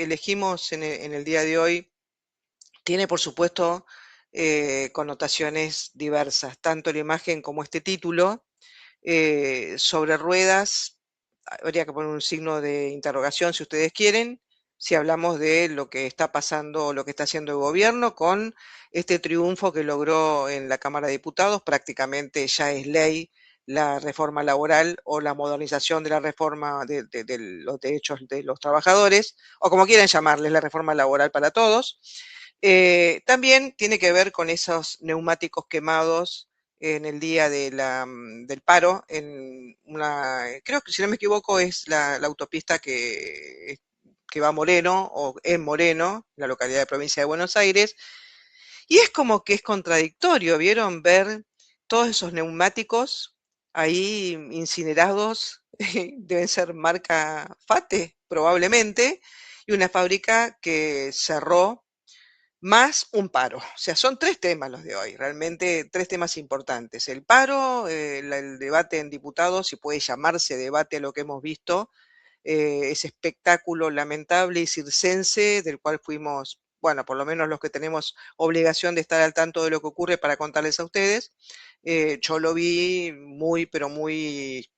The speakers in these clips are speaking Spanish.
Elegimos en el día de hoy tiene, por supuesto, connotaciones diversas, tanto la imagen como este título. Sobre ruedas, habría que poner un signo de interrogación si ustedes quieren, si hablamos de lo que está pasando o lo que está haciendo el gobierno con este triunfo que logró en la Cámara de Diputados. Prácticamente ya es ley la reforma laboral o la modernización de la reforma de los derechos de los trabajadores, o como quieran llamarles, la reforma laboral para todos. También tiene que ver con esos neumáticos quemados en el día del paro, en una, creo que si no me equivoco es la autopista que va a Moreno, o en Moreno, la localidad de provincia de Buenos Aires, y es como que es contradictorio, ¿vieron? Ver todos esos neumáticos ahí incinerados, deben ser marca Fate, probablemente, y una fábrica que cerró más un paro. O sea, son tres temas los de hoy, realmente tres temas importantes. El paro, el debate en diputados, si puede llamarse debate a lo que hemos visto, ese espectáculo lamentable y circense del cual fuimos, bueno, por lo menos los que tenemos obligación de estar al tanto de lo que ocurre para contarles a ustedes. Yo lo vi muy, pero muy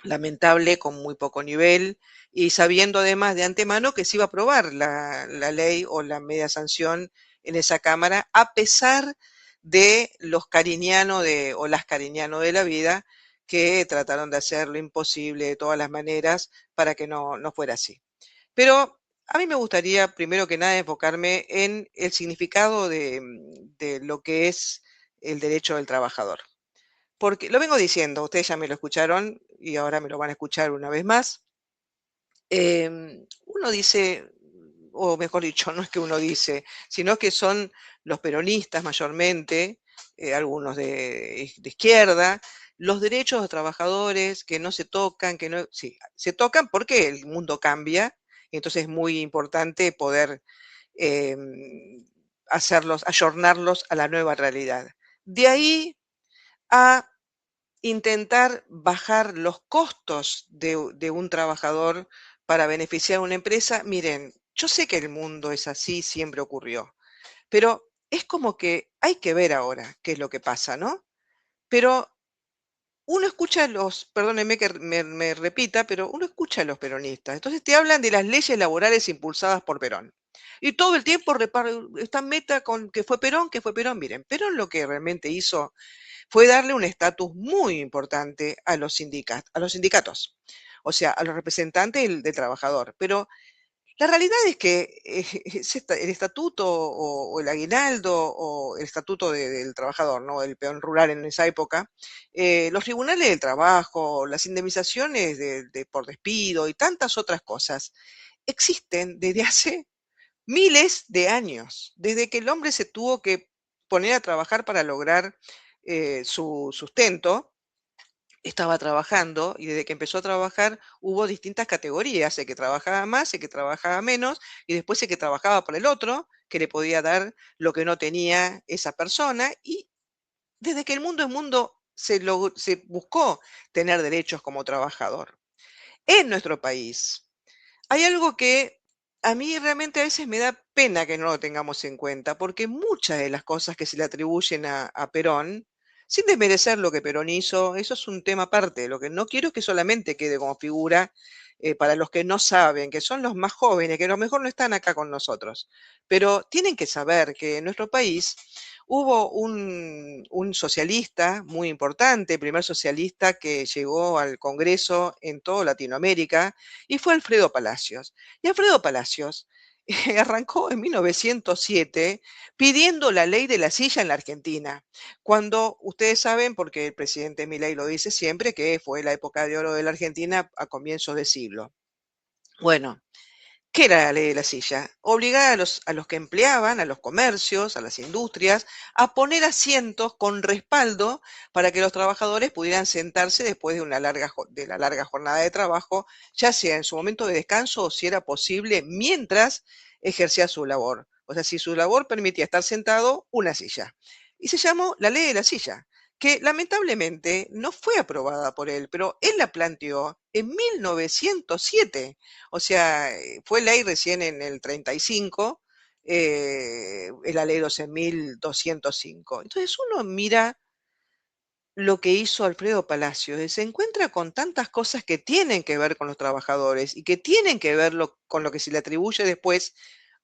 lamentable, con muy poco nivel, y sabiendo además de antemano que se iba a aprobar la ley o la media sanción en esa Cámara, a pesar de los cariñanos o las cariñanos de la vida que trataron de hacer lo imposible de todas las maneras para que no fuera así. Pero a mí me gustaría, primero que nada, enfocarme en el significado de lo que es el derecho del trabajador. Porque lo vengo diciendo, ustedes ya me lo escucharon y ahora me lo van a escuchar una vez más. Uno dice, o mejor dicho, no es que uno dice, sino que son los peronistas mayormente, algunos de izquierda, los derechos de los trabajadores que no se tocan, que no, sí, se tocan porque el mundo cambia, y entonces es muy importante poder hacerlos, ayornarlos a la nueva realidad. De ahí a intentar bajar los costos de un trabajador para beneficiar a una empresa. Miren, yo sé que el mundo es así, siempre ocurrió, pero es como que hay que ver ahora qué es lo que pasa, ¿no? Pero uno escucha a los, perdónenme que me repita, pero uno escucha a los peronistas. Entonces te hablan de las leyes laborales impulsadas por Perón. Y todo el tiempo están meta con que fue Perón, que fue Perón. Miren, Perón lo que realmente hizo fue darle un estatus muy importante a los sindicatos, o sea, a los representantes del trabajador. Pero la realidad es que el estatuto o el aguinaldo o el estatuto del trabajador, ¿no? El peón rural en esa época, los tribunales del trabajo, las indemnizaciones por despido y tantas otras cosas existen desde hace miles de años, desde que el hombre se tuvo que poner a trabajar para lograr su sustento. Estaba trabajando y desde que empezó a trabajar hubo distintas categorías, el que trabajaba más, el que trabajaba menos, y después el que trabajaba para el otro, que le podía dar lo que no tenía esa persona, y desde que el mundo es mundo se buscó tener derechos como trabajador. En nuestro país hay algo que a mí realmente a veces me da pena que no lo tengamos en cuenta, porque muchas de las cosas que se le atribuyen a Perón, sin desmerecer lo que Perón hizo, eso es un tema aparte. Lo que no quiero es que solamente quede como figura para los que no saben, que son los más jóvenes, que a lo mejor no están acá con nosotros, pero tienen que saber que en nuestro país hubo un socialista muy importante, el primer socialista que llegó al Congreso en toda Latinoamérica, y fue Alfredo Palacios. Y Alfredo Palacios arrancó en 1907 pidiendo la ley de la silla en la Argentina, cuando ustedes saben, porque el presidente Milei lo dice siempre, que fue la época de oro de la Argentina a comienzos de siglo. Bueno, ¿qué era la ley de la silla? Obligar a los que empleaban, a los comercios, a las industrias, a poner asientos con respaldo para que los trabajadores pudieran sentarse después de de la larga jornada de trabajo, ya sea en su momento de descanso o si era posible mientras ejercía su labor. O sea, si su labor permitía estar sentado, una silla. Y se llamó la ley de la silla, que lamentablemente no fue aprobada por él, pero él la planteó en 1907. O sea, fue ley recién en el 35, la ley 12.205. Entonces uno mira lo que hizo Alfredo Palacios, se encuentra con tantas cosas que tienen que ver con los trabajadores y que tienen que ver con lo que se le atribuye después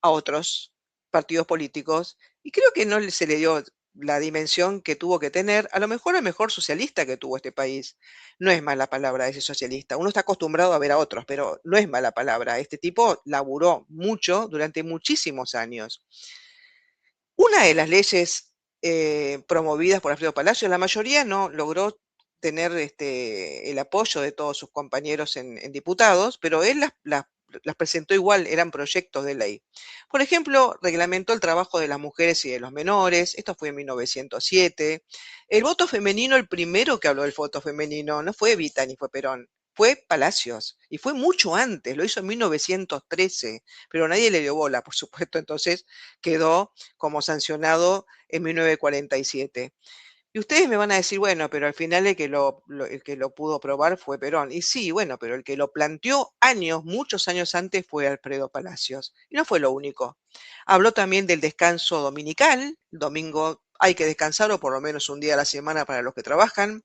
a otros partidos políticos, y creo que no se le dio la dimensión que tuvo que tener, a lo mejor el mejor socialista que tuvo este país. No es mala palabra ese socialista, uno está acostumbrado a ver a otros, pero no es mala palabra. Este tipo laburó mucho durante muchísimos años. Una de las leyes promovidas por Alfredo Palacio, la mayoría no logró tener el apoyo de todos sus compañeros en diputados, pero él las presentó igual, eran proyectos de ley. Por ejemplo, reglamentó el trabajo de las mujeres y de los menores, esto fue en 1907. El voto femenino, el primero que habló del voto femenino, no fue Evita ni fue Perón, fue Palacios, y fue mucho antes, lo hizo en 1913, pero nadie le dio bola, por supuesto, entonces quedó como sancionado en 1947. Y ustedes me van a decir, bueno, pero al final el que lo pudo probar fue Perón. Y sí, bueno, pero el que lo planteó años, muchos años antes, fue Alfredo Palacios. Y no fue lo único. Habló también del descanso dominical. El domingo hay que descansar o por lo menos un día a la semana para los que trabajan.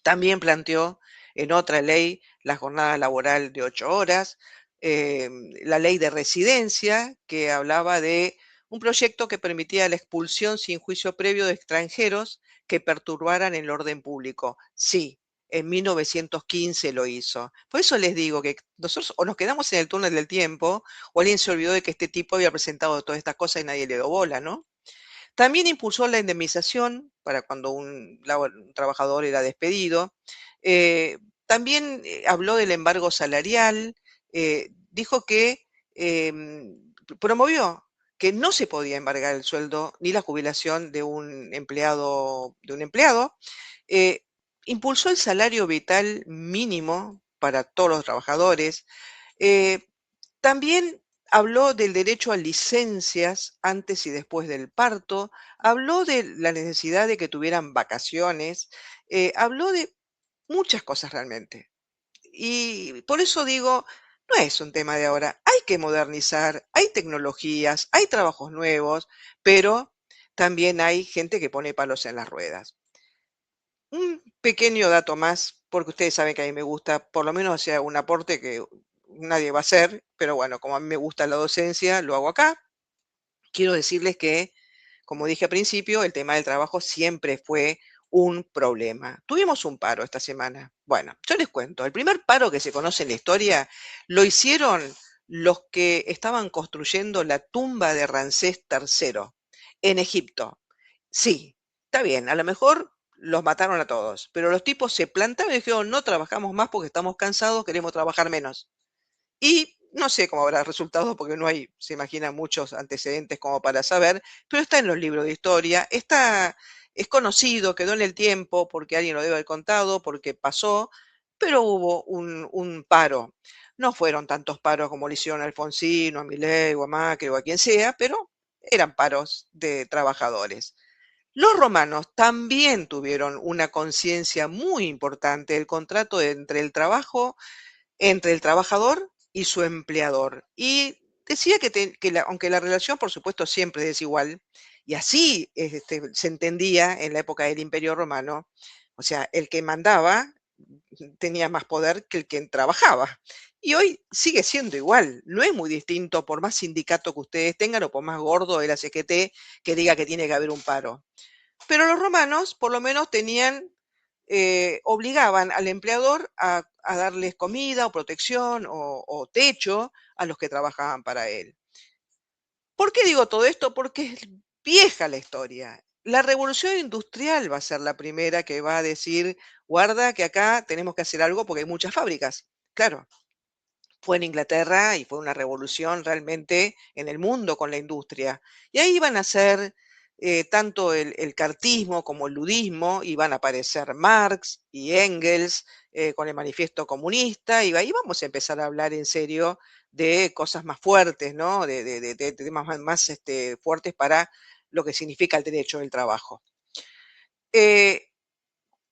También planteó en otra ley la jornada laboral de 8 horas, la ley de residencia, que hablaba de un proyecto que permitía la expulsión sin juicio previo de extranjeros que perturbaran el orden público. Sí, en 1915 lo hizo. Por eso les digo que nosotros o nos quedamos en el túnel del tiempo, o alguien se olvidó de que este tipo había presentado todas estas cosas y nadie le dio bola, ¿no? También impulsó la indemnización para cuando un trabajador era despedido. Eh, También habló del embargo salarial, dijo que promovió que no se podía embargar el sueldo ni la jubilación de un empleado. eh, Impulsó el salario vital mínimo para todos los trabajadores. eh, También habló del derecho a licencias antes y después del parto, habló de la necesidad de que tuvieran vacaciones, habló de muchas cosas realmente. Y por eso digo, no es un tema de ahora, hay que modernizar, hay tecnologías, hay trabajos nuevos, pero también hay gente que pone palos en las ruedas. Un pequeño dato más, porque ustedes saben que a mí me gusta, por lo menos hacer un aporte que nadie va a hacer, pero bueno, como a mí me gusta la docencia, lo hago acá. Quiero decirles que, como dije al principio, el tema del trabajo siempre fue un problema. Tuvimos un paro esta semana. Bueno, yo les cuento, el primer paro que se conoce en la historia lo hicieron los que estaban construyendo la tumba de Ramsés III en Egipto. Sí, está bien, a lo mejor los mataron a todos, pero los tipos se plantaron y dijeron, no trabajamos más porque estamos cansados, queremos trabajar menos. Y no sé cómo habrá resultado porque no hay, se imaginan, muchos antecedentes como para saber, pero está en los libros de historia, es conocido, quedó en el tiempo porque alguien lo debe haber contado, porque pasó, pero hubo un paro. No fueron tantos paros como le hicieron a Alfonsino, a Milei o a Macri o a quien sea, pero eran paros de trabajadores. Los romanos también tuvieron una conciencia muy importante del contrato entre el trabajador y su empleador. Y decía aunque la relación, por supuesto, siempre es desigual, y así se entendía en la época del Imperio Romano, o sea, el que mandaba tenía más poder que el que trabajaba. Y hoy sigue siendo igual, no es muy distinto por más sindicato que ustedes tengan o por más gordo de la CGT que diga que tiene que haber un paro. Pero los romanos por lo menos obligaban al empleador a darles comida o protección o techo a los que trabajaban para él. ¿Por qué digo todo esto? Porque es vieja la historia. La revolución industrial va a ser la primera que va a decir, guarda que acá tenemos que hacer algo porque hay muchas fábricas. Claro, fue en Inglaterra y fue una revolución realmente en el mundo con la industria. Y ahí van a ser tanto el cartismo como el ludismo, y van a aparecer Marx y Engels con el manifiesto comunista, y ahí vamos a empezar a hablar en serio de cosas más fuertes, ¿no? De temas más fuertes para lo que significa el derecho del trabajo.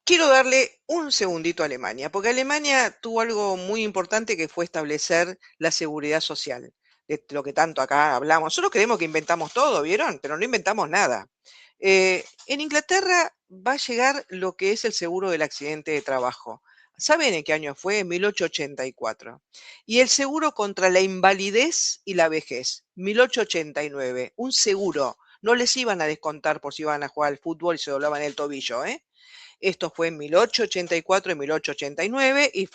quiero darle un segundito a Alemania, porque Alemania tuvo algo muy importante que fue establecer la seguridad social, de lo que tanto acá hablamos. Nosotros creemos que inventamos todo, ¿vieron? Pero no inventamos nada. En Inglaterra va a llegar lo que es el seguro del accidente de trabajo. ¿Saben en qué año fue? En 1884. Y el seguro contra la invalidez y la vejez, 1889. Un seguro. No les iban a descontar por si iban a jugar al fútbol y se doblaban el tobillo, ¿eh? Esto fue en 1884 y 1889 y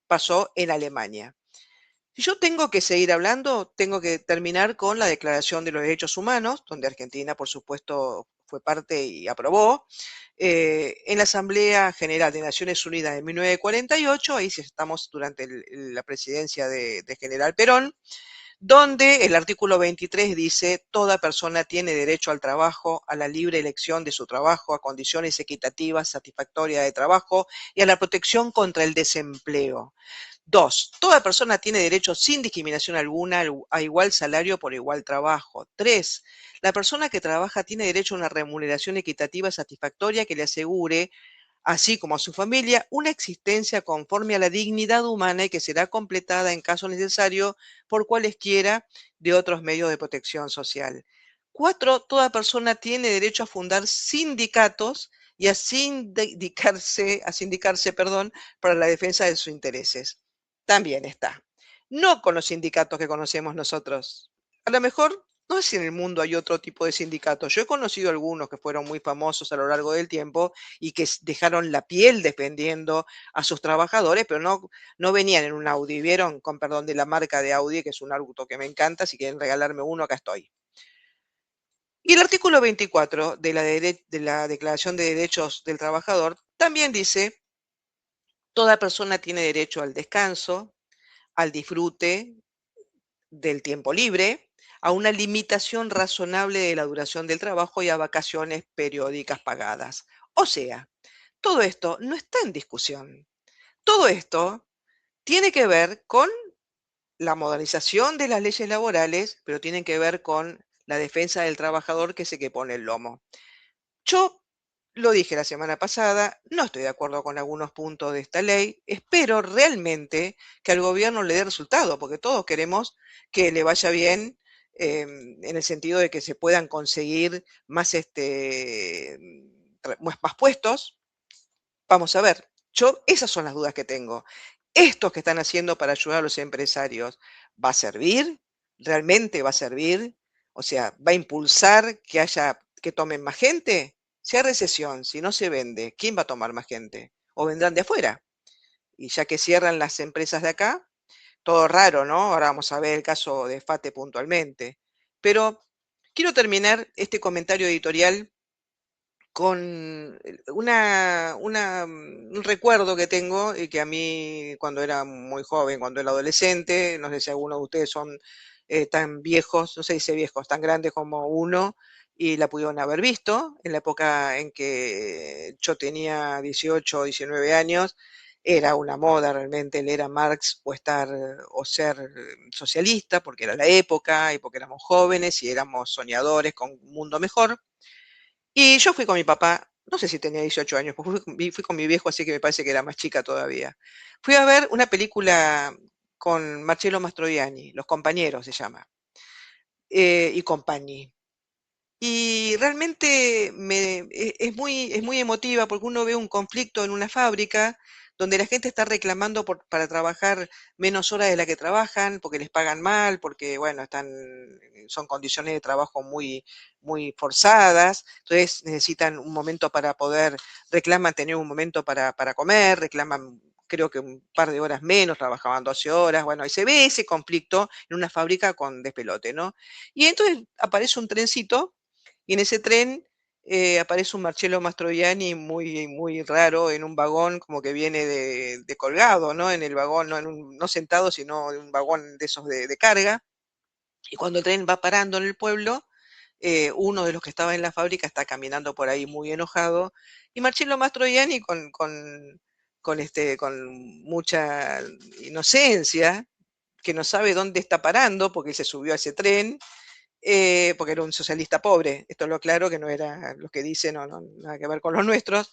pasó en Alemania. Si yo tengo que seguir hablando, tengo que terminar con la Declaración de los Derechos Humanos, donde Argentina, por supuesto, fue parte y aprobó. En la Asamblea General de Naciones Unidas en 1948, ahí sí estamos durante la presidencia de General Perón, donde el artículo 23 dice, toda persona tiene derecho al trabajo, a la libre elección de su trabajo, a condiciones equitativas, satisfactorias de trabajo y a la protección contra el desempleo. Dos, toda persona tiene derecho sin discriminación alguna a igual salario por igual trabajo. Tres, la persona que trabaja tiene derecho a una remuneración equitativa satisfactoria que le asegure así como a su familia, una existencia conforme a la dignidad humana y que será completada en caso necesario por cualesquiera de otros medios de protección social. Cuatro, toda persona tiene derecho a fundar sindicatos y a sindicarse, perdón, para la defensa de sus intereses. También está. No con los sindicatos que conocemos nosotros. A lo mejor no sé si en el mundo hay otro tipo de sindicatos. Yo he conocido algunos que fueron muy famosos a lo largo del tiempo y que dejaron la piel defendiendo a sus trabajadores, pero no venían en un Audi. ¿Vieron? Con perdón de la marca de Audi, que es un auto que me encanta. Si quieren regalarme uno, acá estoy. Y el artículo 24 de la Declaración de Derechos del Trabajador también dice, toda persona tiene derecho al descanso, al disfrute del tiempo libre, a una limitación razonable de la duración del trabajo y a vacaciones periódicas pagadas. O sea, todo esto no está en discusión. Todo esto tiene que ver con la modernización de las leyes laborales, pero tiene que ver con la defensa del trabajador, que es el que pone el lomo. Yo lo dije la semana pasada, no estoy de acuerdo con algunos puntos de esta ley. Espero realmente que al gobierno le dé resultado, porque todos queremos que le vaya bien, en el sentido de que se puedan conseguir más, más puestos. Vamos a ver, esas son las dudas que tengo. ¿Estos que están haciendo para ayudar a los empresarios va a servir? ¿Realmente va a servir? O sea, ¿va a impulsar que tomen más gente? Si hay recesión, si no se vende, ¿quién va a tomar más gente? ¿O vendrán de afuera? Y ya que cierran las empresas de acá, todo raro, ¿no? Ahora vamos a ver el caso de FATE puntualmente. Pero quiero terminar este comentario editorial con un recuerdo que tengo y que a mí cuando era muy joven, cuando era adolescente, no sé si algunos de ustedes son tan viejos, no sé si dice viejos, tan grandes como uno, y la pudieron haber visto en la época en que yo tenía 18 o 19 años. Era una moda realmente leer a Marx o ser socialista, porque era la época y porque éramos jóvenes y éramos soñadores con un mundo mejor. Y yo fui con mi papá, no sé si tenía 18 años, porque fui con mi viejo, así que me parece que era más chica todavía. Fui a ver una película con Marcello Mastroianni, Los Compañeros se llama, y Compagni. Y realmente es muy emotiva porque uno ve un conflicto en una fábrica donde la gente está reclamando para trabajar menos horas de la que trabajan, porque les pagan mal, porque, bueno, son condiciones de trabajo muy, muy forzadas, entonces necesitan un momento para reclaman tener un momento para comer, reclaman creo que un par de horas menos, trabajaban 12 horas, bueno, y se ve ese conflicto en una fábrica con despelote, ¿no? Y entonces aparece un trencito y en ese tren aparece un Marcello Mastroianni muy, muy raro en un vagón, como que viene de colgado, ¿no? En el vagón, no sentado, sino en un vagón de esos de carga. Y cuando el tren va parando en el pueblo, uno de los que estaba en la fábrica está caminando por ahí muy enojado. Y Marcello Mastroianni con mucha inocencia, que no sabe dónde está parando porque se subió a ese tren, porque era un socialista pobre, esto lo aclaro, que no era lo que dice, no, nada que ver con los nuestros,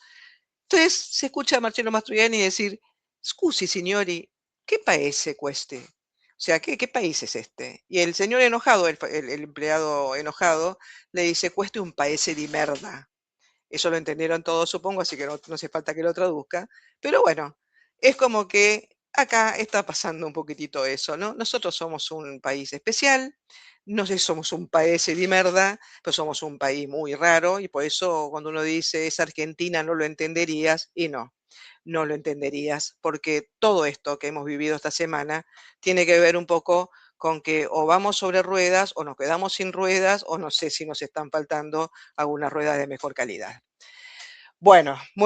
Entonces se escucha a Marcello Mastroianni decir: "Scusi signori, ¿qué paese queste?". O sea, ¿qué país es este? Y el señor enojado, el empleado enojado, le dice: "Cueste un paese di merda". Eso lo entendieron todos, supongo, así que no hace falta que lo traduzca. Pero bueno, es como que acá está pasando un poquitito eso, ¿no? Nosotros somos un país especial, no sé si somos un país de merda, pero somos un país muy raro y por eso cuando uno dice es Argentina no lo entenderías y no, no lo entenderías porque todo esto que hemos vivido esta semana tiene que ver un poco con que o vamos sobre ruedas o nos quedamos sin ruedas o no sé si nos están faltando algunas ruedas de mejor calidad. Bueno, muy